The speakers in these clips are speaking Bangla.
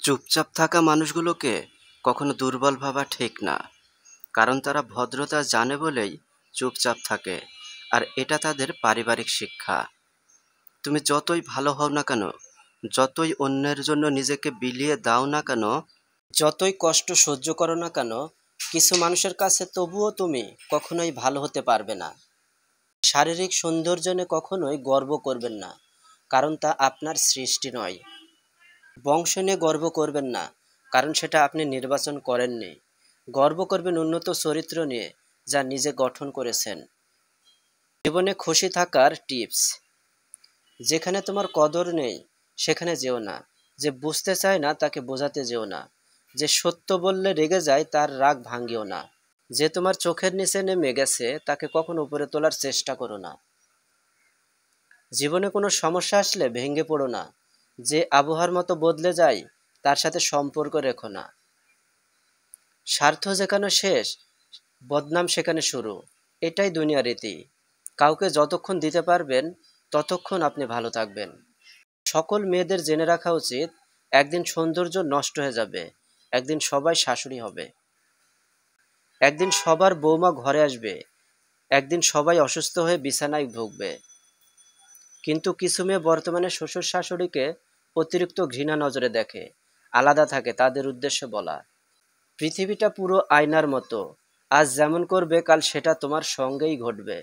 চুপচাপ থাকা মানুষগুলোকে কখনো দুর্বল ভাবা ঠিক না। কারণ তারা ভদ্রতা জানে বলেই চুপচাপ থাকে। আর এটা তাদের পারিবারিক শিক্ষা। তুমি যতই ভালো হও না কেন, যতই অন্যের জন্য নিজেকে বিলিয়ে দাও না কেন, যতই কষ্ট সহ্য করো না কেন, কিছু মানুষের কাছে তবুও তুমি কখনোই ভালো হতে পারবে না। শারীরিক সৌন্দর্য নিয়ে কখনোই গর্ব করবেন না, কারণ তা আপনার সৃষ্টি নয়। বংশ নিয়ে গর্ব করবেন না, কারণ সেটা আপনি নির্বাচন করেননি। গর্ব করবেন উন্নত চরিত্র নিয়ে, যা নিজে গঠন করেছেন। জীবনে খুশি থাকার টিপস: যেখানে তোমার কদর নেই সেখানে যেও না। যে বুঝতে চায় না তাকে বোঝাতে যেও না। যে সত্য বললে রেগে যায় তার রাগ ভাঙিও না। যে তোমার চোখের নিচে নেমে গেছে তাকে কখনো উপরে তোলার চেষ্টা করো না। জীবনে কোনো সমস্যা আসলে ভেঙে পড়ো না। যে আবহাওয়ার মতো বদলে যায় তার সাথে সম্পর্ক রেখো না। স্বার্থ যেখানে শেষ, বদনাম সেখানে শুরু। এটাই দুনিয়ার রীতি। কাউকে যতক্ষণ দিতে পারবেন ততক্ষণ আপনি ভালো থাকবেন। সকল মেয়েদের জেনে রাখা উচিত, একদিন সৌন্দর্য নষ্ট হয়ে যাবে, একদিন সবাই শাশুড়ি হবে, একদিন সবার বৌমা ঘরে আসবে, একদিন সবাই অসুস্থ হয়ে বিছানায় ভুগবে। কিন্তু কিছু মেয়ে বর্তমানে শ্বশুর শাশুড়িকে অতিরিক্ত ঘৃণা নজরে দেখে। আলাদা থাকে তাদের উদ্দেশ্যে বলা, পৃথিবীটা পুরো আয়নার মতো। আজ যেমন করবে কাল সেটা তোমার সঙ্গেই ঘটবে।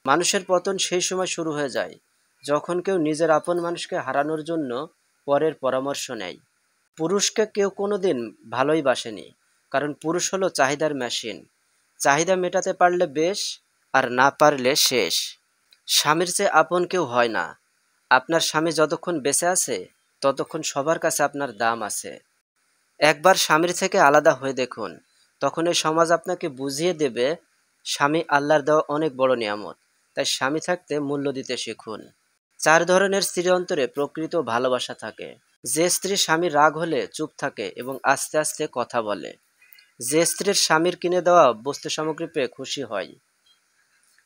মানুষের পতন সেই সময় শুরু হয়ে যায় যখন কেউ নিজের আপন মানুষকে হারানোর জন্য পরের পরামর্শ নেয়। পুরুষকে কেউ কোনোদিন ভালোই বাসেনি, কারণ পুরুষ হলো চাহিদার মেশিন। চাহিদা মেটাতে পারলে বেশ, আর না পারলে শেষ। স্বামীর চেয়ে আপন কেউ হয় না। আপনার স্বামী যতক্ষণ বেঁচে আছে ততক্ষণ সবার কাছে আপনার দাম আছে। একবার স্বামীর থেকে আলাদা হয়ে দেখুন, তখন এই সমাজ আপনাকে বুঝিয়ে দেবে স্বামী আল্লাহর দেওয়া অনেক বড় নিয়ামত। তাই স্বামী থাকতে মূল্য দিতে শিখুন। 4 ধরনের স্ত্রীর অন্তরে প্রকৃত ভালোবাসা থাকে। যে স্ত্রী স্বামীর রাগ হলে চুপ থাকে এবং আস্তে আস্তে কথা বলে। যে স্ত্রীর স্বামীর কিনে দেওয়া বস্তু সামগ্রী পেয়ে খুশি হয়।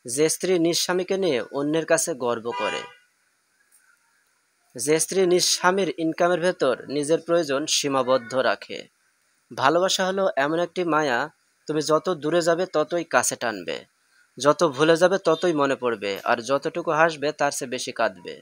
যে স্ত্রী নিজ স্বামীকে নিয়ে অন্যের কাছে গর্ব করে। যে স্ত্রী নিজ স্বামীর ইনকামের ভেতর নিজের প্রয়োজন সীমাবদ্ধ রাখে। ভালোবাসা হলো এমন একটি মায়া, তুমি যত দূরে যাবে ততই কাছে টানবে, যত ভুলে যাবে ততই মনে পড়বে, আর যতটুকু হাসবে তার চেয়ে বেশি কাঁদবে।